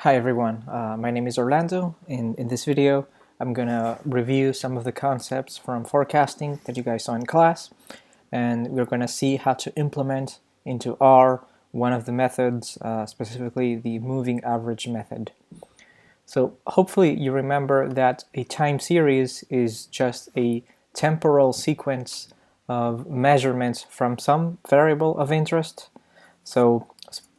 Hi everyone, my name is Orlando, and in this video I'm gonna review some of the concepts from forecasting that you guys saw in class, and we're gonna see how to implement into R one of the methods, specifically the moving average method. So hopefully you remember that a time series is just a temporal sequence of measurements from some variable of interest. So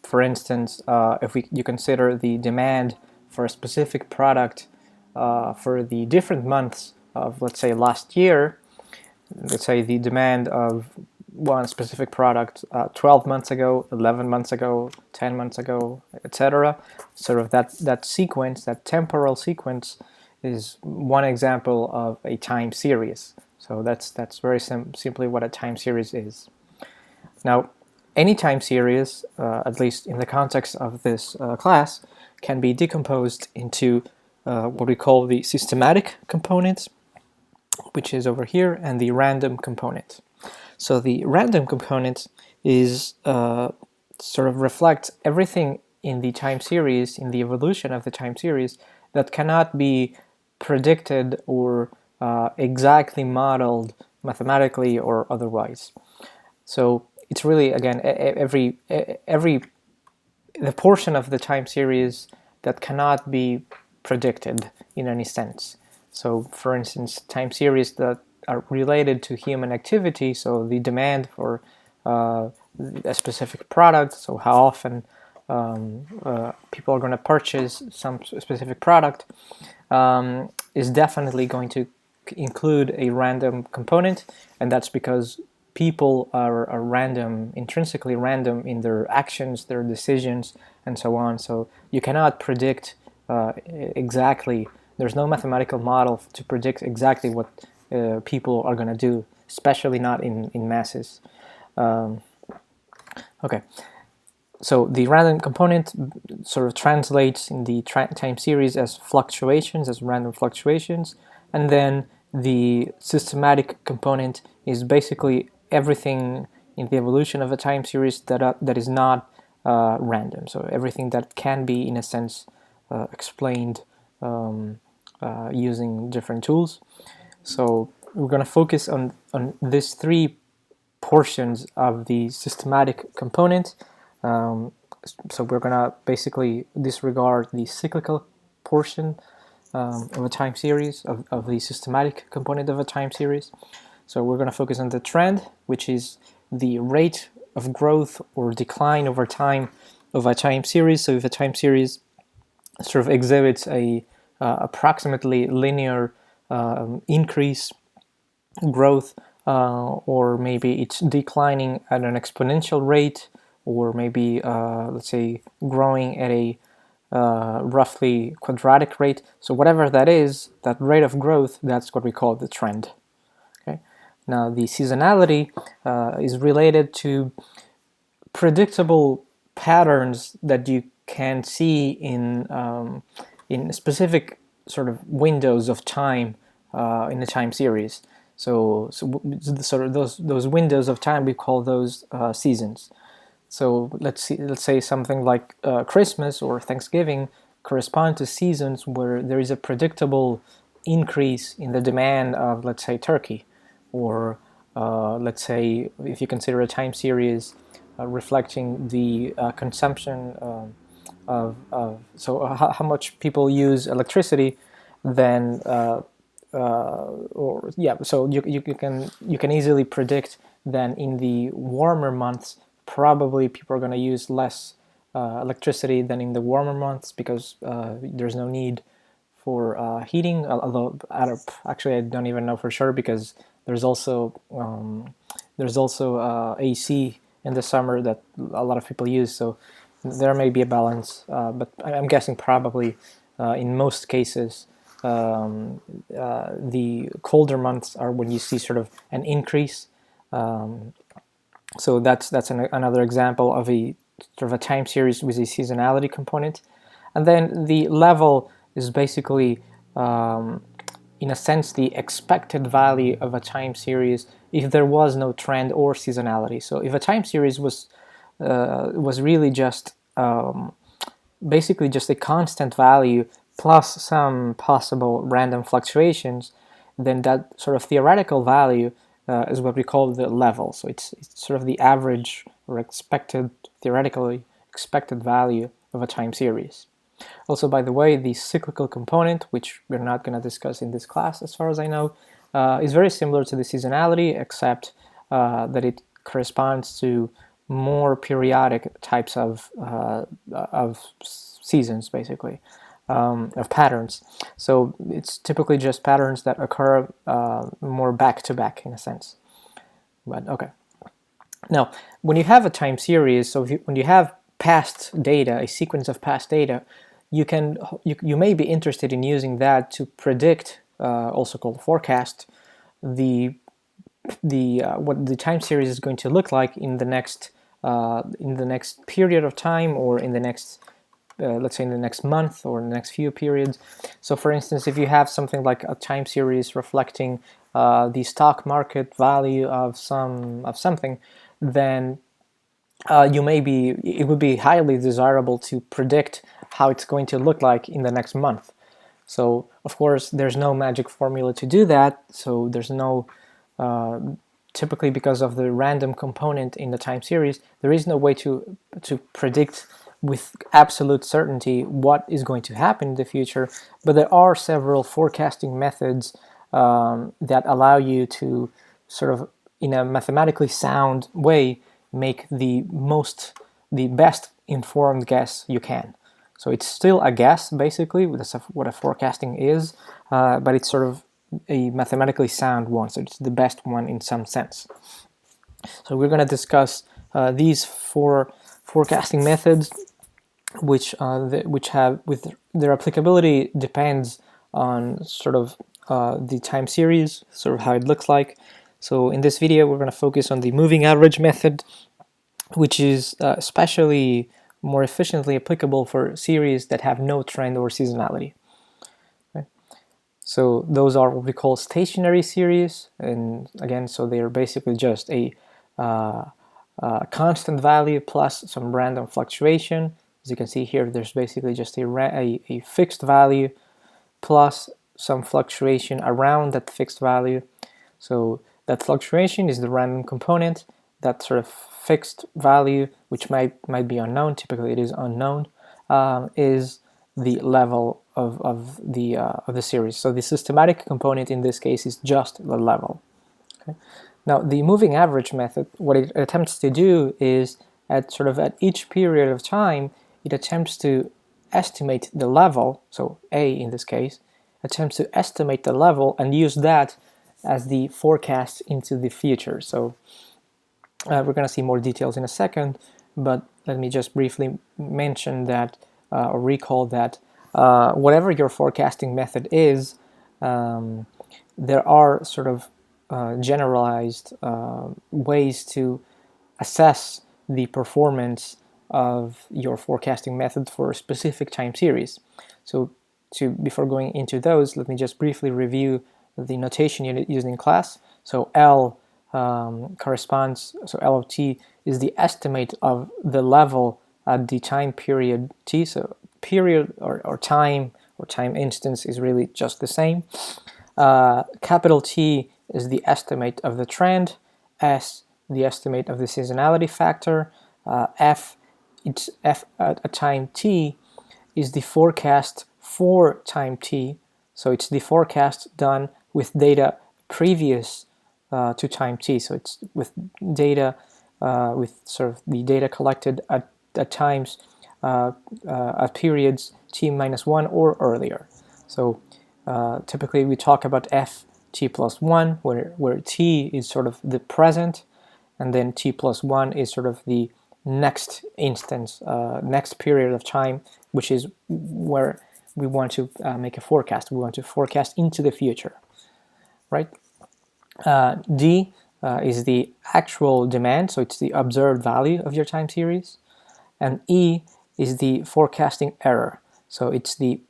for instance, if you consider the demand for a specific product for the different months of, let's say, last year, let's say the demand of one specific product 12 months ago, 11 months ago, 10 months ago, etc. Sort of that sequence, that temporal sequence, is one example of a time series. So that's very simply what a time series is. Now, any time series, at least in the context of this class, can be decomposed into what we call the systematic component, which is over here, and the random component. So the random component is sort of reflects everything in the time series, in the evolution of the time series, that cannot be predicted or exactly modeled mathematically or otherwise. So it's really, again, the portion of the time series that cannot be predicted in any sense. So for instance, time series that are related to human activity, so the demand for a specific product, so how often people are going to purchase some specific product, is definitely going to include a random component, and that's because people are random, intrinsically random in their actions, their decisions, and so on. So you cannot predict exactly. There's no mathematical model to predict exactly what people are going to do, especially not in masses. Okay, so the random component sort of translates in the time series as fluctuations, as random fluctuations, and then the systematic component is basically everything in the evolution of a time series that is not random. So everything that can be, in a sense, explained using different tools. So we're going to focus on these three portions of the systematic component. So we're going to basically disregard the cyclical portion of a time series, of the systematic component of a time series. So we're going to focus on the trend, which is the rate of growth or decline over time of a time series. So if a time series sort of exhibits a approximately linear increase, growth, or maybe it's declining at an exponential rate, or maybe let's say growing at a roughly quadratic rate. So whatever that is, that rate of growth, that's what we call the trend. Okay. Now the seasonality is related to predictable patterns that you can see in specific sort of windows of time in the time series. So sort of those windows of time, we call those seasons. So let's say something like Christmas or Thanksgiving correspond to seasons where there is a predictable increase in the demand of, let's say, turkey, or let's say if you consider a time series reflecting the consumption so how much people use electricity, then or yeah, so you can easily predict that in the warmer months probably people are going to use less electricity than in the warmer months, because there's no need for heating. Although actually I don't even know for sure, because there's also AC in the summer that a lot of people use. So there may be a balance, but I'm guessing probably in most cases the colder months are when you see sort of an increase. So that's another example of a sort of a time series with a seasonality component. And then the level is basically, in a sense, the expected value of a time series if there was no trend or seasonality. So if a time series was really just basically just a constant value plus some possible random fluctuations, then that sort of theoretical value is what we call the level. So it's sort of the average or theoretically expected value of a time series. Also, by the way, the cyclical component, which we're not going to discuss in this class as far as I know, is very similar to the seasonality, except that it corresponds to more periodic types of seasons, basically, of patterns. So it's typically just patterns that occur more back-to-back in a sense. But okay. Now, when you have a time series, so when you have past data, a sequence of past data, you may be interested in using that to predict, also called forecast, what the time series is going to look like in the next period of time, or in the next let's say in the next month or in the next few periods. So for instance, if you have something like a time series reflecting the stock market value of something, then it would be highly desirable to predict how it's going to look like in the next month. So of course there's no magic formula to do that, so there's no typically, because of the random component in the time series, there is no way to predict with absolute certainty what is going to happen in the future, but there are several forecasting methods that allow you to sort of, in a mathematically sound way, make the best informed guess you can. So it's still a guess, basically. That's what a forecasting is, but it's sort of a mathematically sound one, so it's the best one in some sense. So we're going to discuss these 4 forecasting methods, which have, with their applicability, depends on sort of the time series, sort of how it looks like. So in this video we're going to focus on the moving average method, which is especially more efficiently applicable for series that have no trend or seasonality. Okay. So those are what we call stationary series, and again, so they are basically just a constant value plus some random fluctuation. As you can see here, there's basically just a fixed value plus some fluctuation around that fixed value. So that fluctuation is the random component. That sort of fixed value, which might be unknown, typically it is unknown, is the level of the series. So the systematic component in this case is just the level. Okay? Now the moving average method, what it attempts to do is at each period of time, it attempts to estimate the level. So A in this case attempts to estimate the level and use that as the forecast into the future. So we're going to see more details in a second, but let me just briefly mention that, or recall that, whatever your forecasting method is, there are sort of generalized ways to assess the performance of your forecasting method for a specific time series. So before going into those, let me just briefly review the notation used in class. So L corresponds, so L of t is the estimate of the level at the time period t. So period or time instance is really just the same. Capital T is the estimate of the trend. S, the estimate of the seasonality factor. F at time t is the forecast for time t. So it's the forecast done with data previous to time t. So it's with data, with sort of the data collected at times, at periods t minus 1 or earlier. So typically we talk about f t plus 1, where t is sort of the present, and then t plus 1 is sort of the next instance, next period of time, which is where we want to make a forecast. We want to forecast into the future, right? D is the actual demand, so it's the observed value of your time series. And E is the forecasting error, so it's the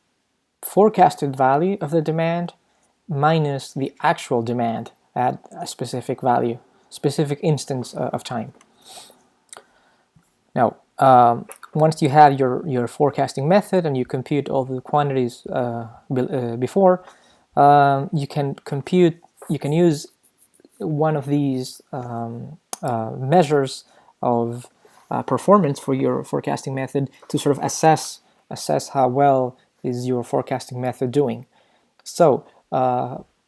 forecasted value of the demand minus the actual demand at a specific value, specific instance of time. Now, once you have your forecasting method and you compute all the quantities before, you can use one of these measures of performance for your forecasting method to sort of assess how well is your forecasting method doing. So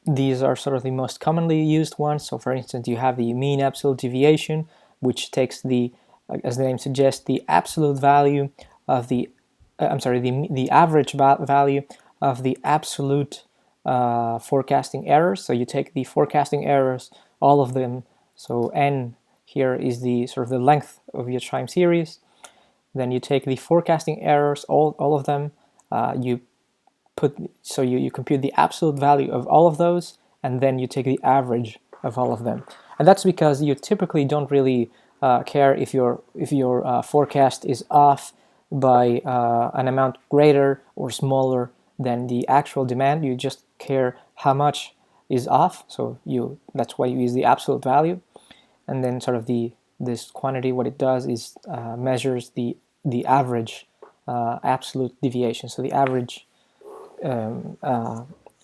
these are sort of the most commonly used ones. So for instance, you have the mean absolute deviation, which takes the, as the name suggests, the absolute value of the, the average value of the absolute forecasting errors. So you take the forecasting errors, all of them. So n here is the sort of the length of your time series. Then you take the forecasting errors, all of them. You compute the absolute value of all of those, and then you take the average of all of them. And that's because you typically don't really care if your forecast is off by an amount greater or smaller than the actual demand. You just care how much is off. So that's why you use the absolute value. And then sort of this quantity, what it does is measures the average absolute deviation. So the average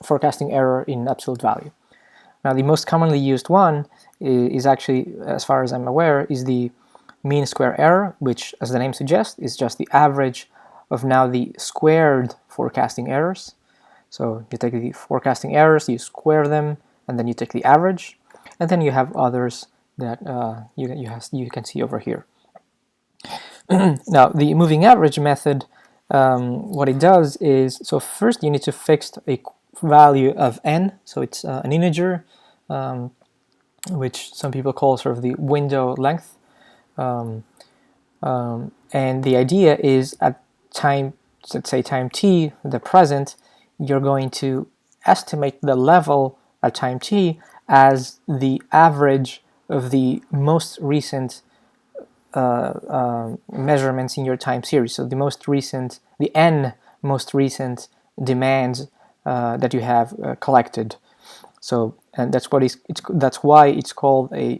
forecasting error in absolute value. Now, the most commonly used one is actually, as far as I'm aware, is the mean square error, which, as the name suggests, is just the average of now the squared forecasting errors. So you take the forecasting errors, you square them, and then you take the average, and then you have others that you can see over here. Now, the moving average method, what it does is, so first you need to fix a value of n, so it's an integer, which some people call sort of the window length. And the idea is at time, let's say time t, the present, you're going to estimate the level at time t as the average of the most recent measurements in your time series. So the n most recent demands that you have collected. So, and that's why it's called a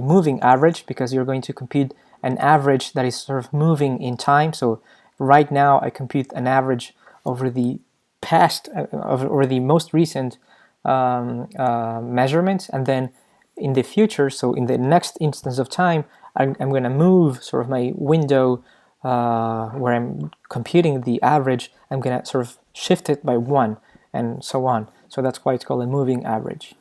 moving average, because you're going to compute an average that is sort of moving in time. So right now I compute an average over the past, over the most recent measurements, and then in the future, so in the next instance of time, I'm going to move sort of my window where I'm computing the average. I'm going to sort of shift it by 1 and so on. So that's why it's called a moving average.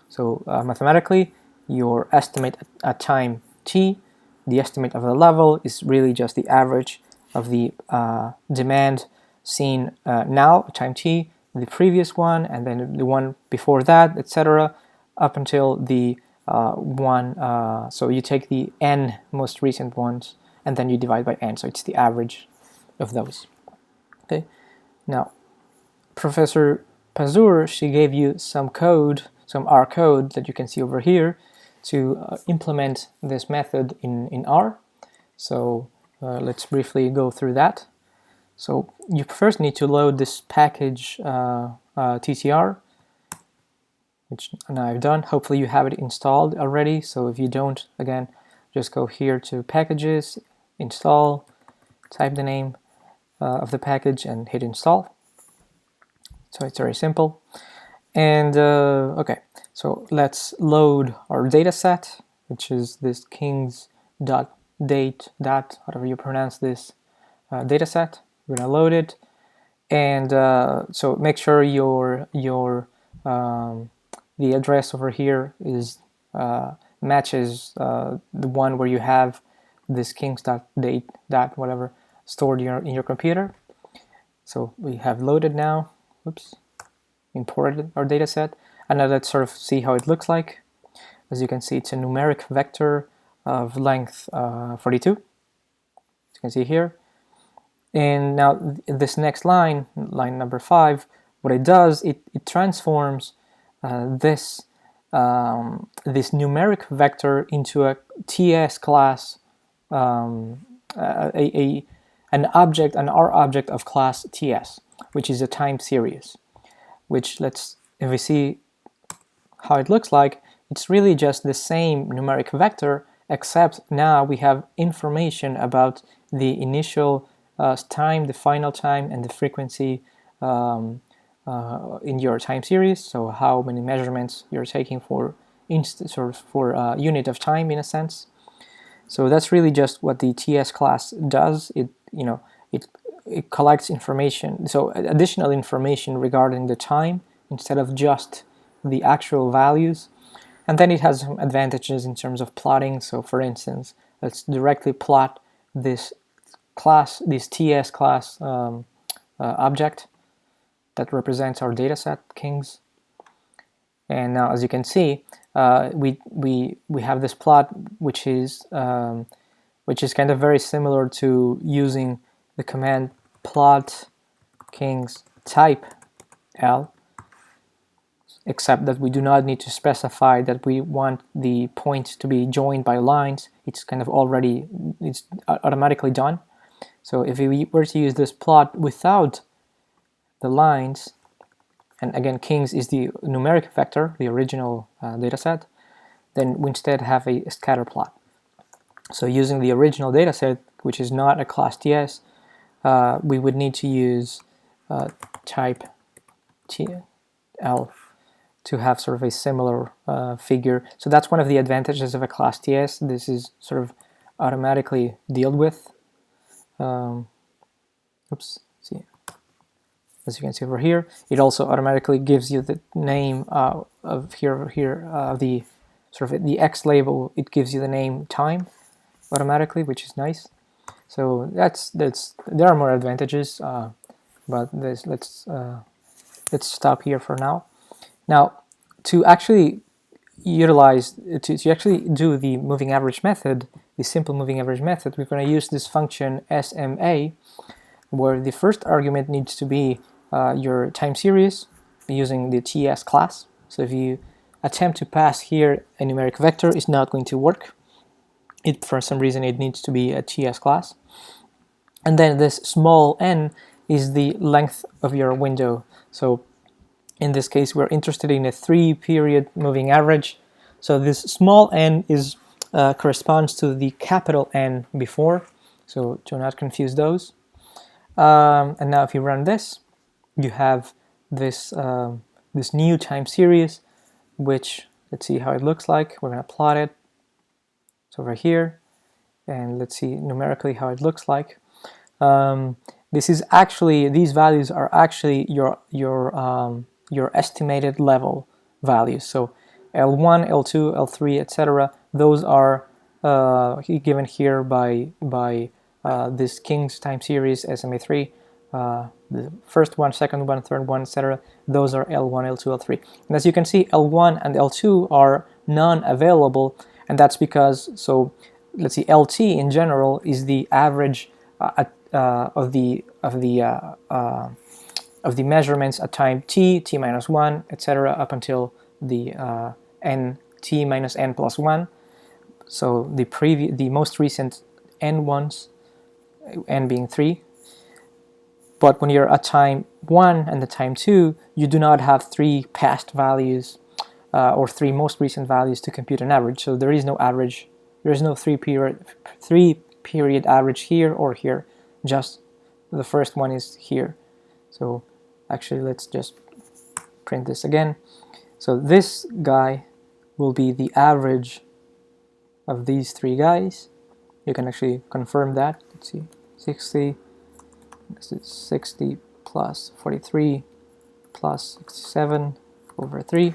So mathematically, your estimate at time t, the estimate of the level, is really just the average of the demand seen now at time t, the previous one, and then the one before that, etc., up until the one. So you take the n most recent ones, and then you divide by n. So it's the average of those. Okay. Now, Professor Pazur, she gave you some code, some R code that you can see over here to implement this method in R. So let's briefly go through that. So you first need to load this package TTR, which now I've done. Hopefully you have it installed already. So if you don't, again, just go here to Packages, Install, type the name of the package and hit Install. So it's very simple. And okay, so let's load our data set, which is this kings.date, whatever you pronounce this data set. We're gonna load it, and so make sure your the address over here is matches the one where you have this kings.date whatever stored in your computer. So we have loaded now. Oops, imported our data set, and now let's sort of see how it looks like. As you can see, it's a numeric vector of length 42, as you can see here. And now this next line number 5, what it does, it transforms this numeric vector into a TS class, an R object of class TS, which is a time series. Which if we see how it looks like, it's really just the same numeric vector, except now we have information about the initial time, the final time, and the frequency in your time series. So how many measurements you're taking for unit of time, in a sense. So that's really just what the TS class does. It collects information, so additional information regarding the time instead of just the actual values. And then it has some advantages in terms of plotting. So for instance, let's directly plot this TS class object that represents our dataset kings. And now, as you can see, we have this plot which is kind of very similar to using the command plot kings type L, except that we do not need to specify that we want the points to be joined by lines. It's automatically done. So if we were to use this plot without the lines, and again, kings is the numeric vector, the original dataset, then we instead have a scatter plot. So using the original dataset, which is not a class TS, we would need to use type TL to have sort of a similar figure. So that's one of the advantages of a class TS. This is sort of automatically dealt with. See. As you can see over here, it also automatically gives you the name of the sort of the X label. It gives you the name time automatically, which is nice. So there are more advantages, but let's stop here for now. Now, to actually to actually do the moving average method, the simple moving average method, we're going to use this function SMA, where the first argument needs to be your time series using the TS class. So if you attempt to pass here a numeric vector, it's not going to work. For some reason, it needs to be a TS class. And then this small n is the length of your window. So in this case, we're interested in a 3-period moving average. So this small n corresponds to the capital N before. So do not confuse those. And now if you run this, you have this this new time series, which, let's see how it looks like. We're going to plot it. It's over here, and let's see numerically how it looks like. These values are actually your estimated level values. So L1, L2, L3, etc. Those are given here by this King's time series SMA3. The first one, second one, third one, etc. Those are L1, L2, L3. And as you can see, L1 and L2 are non-available, and that's because, so let's see, LT in general is the average of the measurements at time t, t minus 1, etc. up until the n, t minus n plus 1. So the most recent n ones, n being 3. But when you're at time 1 and the time 2, you do not have 3 past values or 3 most recent values to compute an average. So there is no average. There is no 3-period average here or here. Just the first one is here. So actually, let's just print this again. So this guy will be the average of these 3 guys. You can actually confirm that. Let's see, 60. This is 60 plus 43 plus 67 over 3.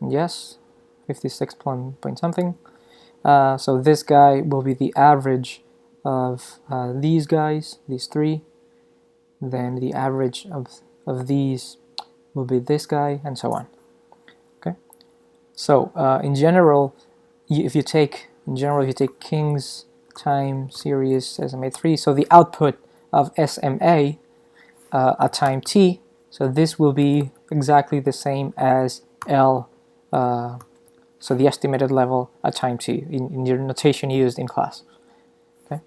Yes, 56 point something. So this guy will be the average of these guys, these 3. Then the average of these will be this guy, and so on. Okay. So in general, if you take King's time series SMA3, so the output of SMA at time t, so this will be exactly the same as L, so the estimated level at time t in your notation used in class. Okay,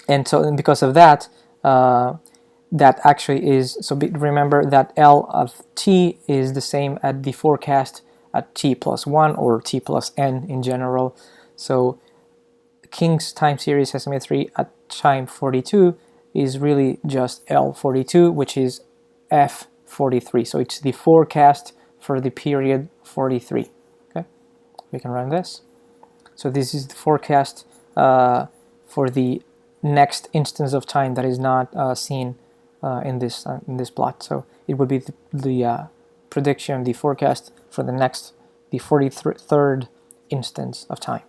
and because of that, that actually is, so remember that L of t is the same at the forecast at t plus 1 or t plus n in general. So King's time series estimate 3 at time 42 is really just L42, which is F43. So it's the forecast for the period 43. Okay, we can run this. So this is the forecast for the next instance of time that is not seen in this plot. So it would be the prediction, the forecast for the 43rd instance of time.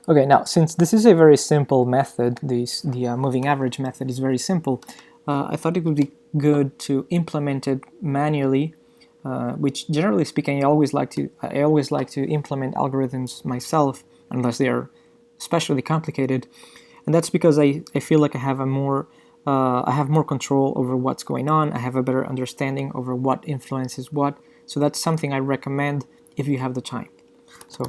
Okay, now since this is a very simple method, the moving average method is very simple, I thought it would be good to implement it manually, which generally speaking I always like to implement algorithms myself unless they are especially complicated, and that's because I feel like I have more control over what's going on. I have a better understanding over what influences what, so that's something I recommend if you have the time. So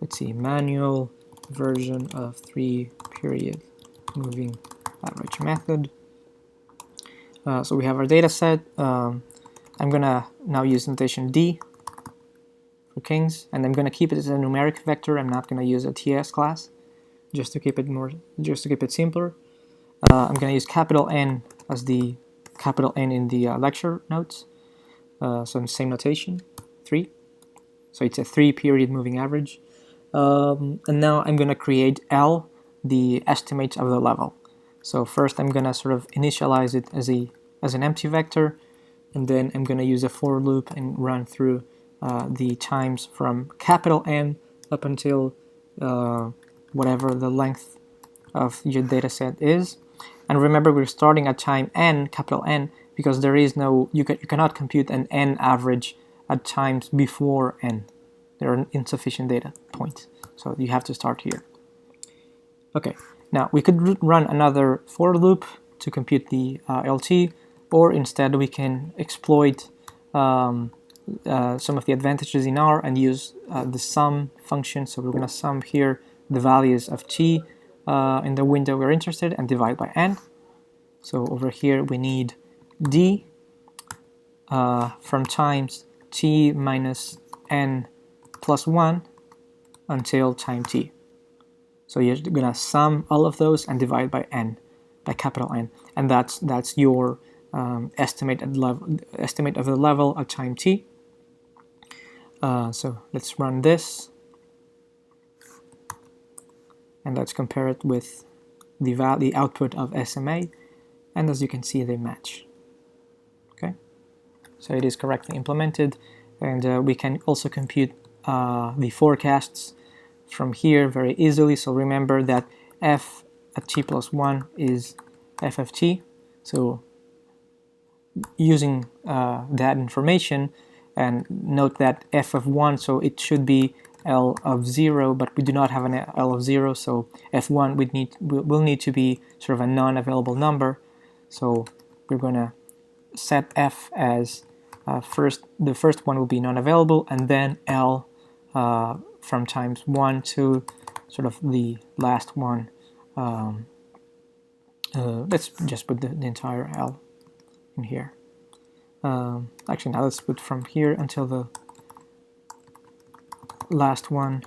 let's see, manual version of 3-period moving average method. So we have our data set. I'm gonna now use notation D for Kings, and I'm gonna keep it as a numeric vector. I'm not gonna use a TS class, just to keep it simpler. I'm gonna use capital N as the capital N in the lecture notes. So same notation, 3. So it's a 3-period moving average. And now I'm gonna create L, the estimate of the level. So first I'm gonna sort of initialize it as an empty vector, and then I'm gonna use a for loop and run through the times from capital N up until whatever the length of your data set is. And remember, we're starting at time n, capital N, because there is no, you cannot compute an n average at times before n. There are insufficient data points, so you have to start here. Okay, now we could run another for loop to compute the LT, or instead we can exploit some of the advantages in R and use the sum function. So we're going to sum here the values of t in the window we're interested and divide by n. So over here we need d from times t minus n plus 1 until time t. So you're going to sum all of those and divide by n, by capital N, and that's your estimate of the level at time t. So let's run this, and let's compare it with the output of SMA, and as you can see, they match. Okay, so it is correctly implemented, and we can also compute the forecasts from here very easily. So remember that f at t plus 1 is f of t. So using that information, and note that f of 1, so it should be L of 0, but we do not have an L of 0, so f1 will need to be sort of a non-available number. So we're going to set f as the first one will be non-available, and then L from times 1 to sort of the last one. Let's just put the entire L in here. Actually, now let's put from here until the last one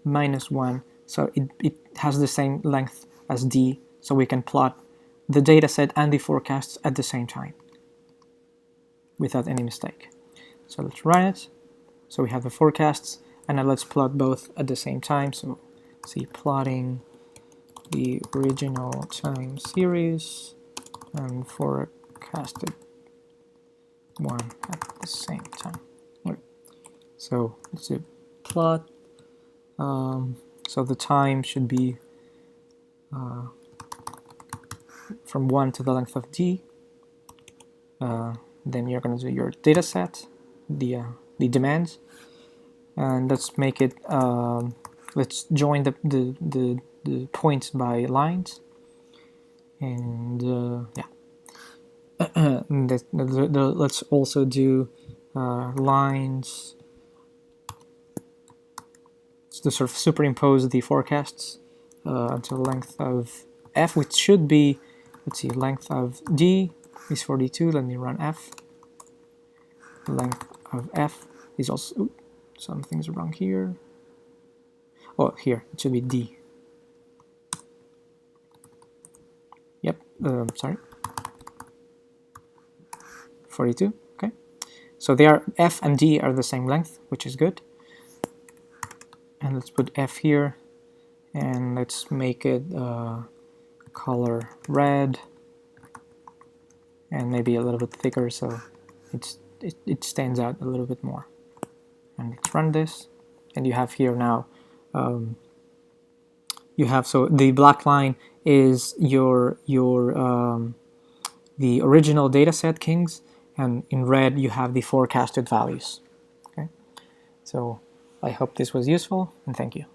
minus 1. So it has the same length as D, so we can plot the data set and the forecasts at the same time without any mistake. So let's run it. So we have the forecasts, and now let's plot both at the same time. So see, plotting the original time series and forecasted one at the same time. Okay. So let's do plot. So the time should be from 1 to the length of d. Then you're going to do your data set, the demands, and let's make it. Let's join the points by lines, and yeah. Let's also do lines to sort of superimpose the forecasts until length of f, which should be, let's see, length of d is 42. Let me run f. Length of f is also, something's wrong here. Oh, here, it should be d. sorry, 42. Okay, so they are, F and D are the same length, which is good. And let's put F here, and let's make it color red, and maybe a little bit thicker so it stands out a little bit more. And let's run this, and you have here now, you have, so the black line is your the original data set kings, and in red you have the forecasted values. Okay, so I hope this was useful, and thank you.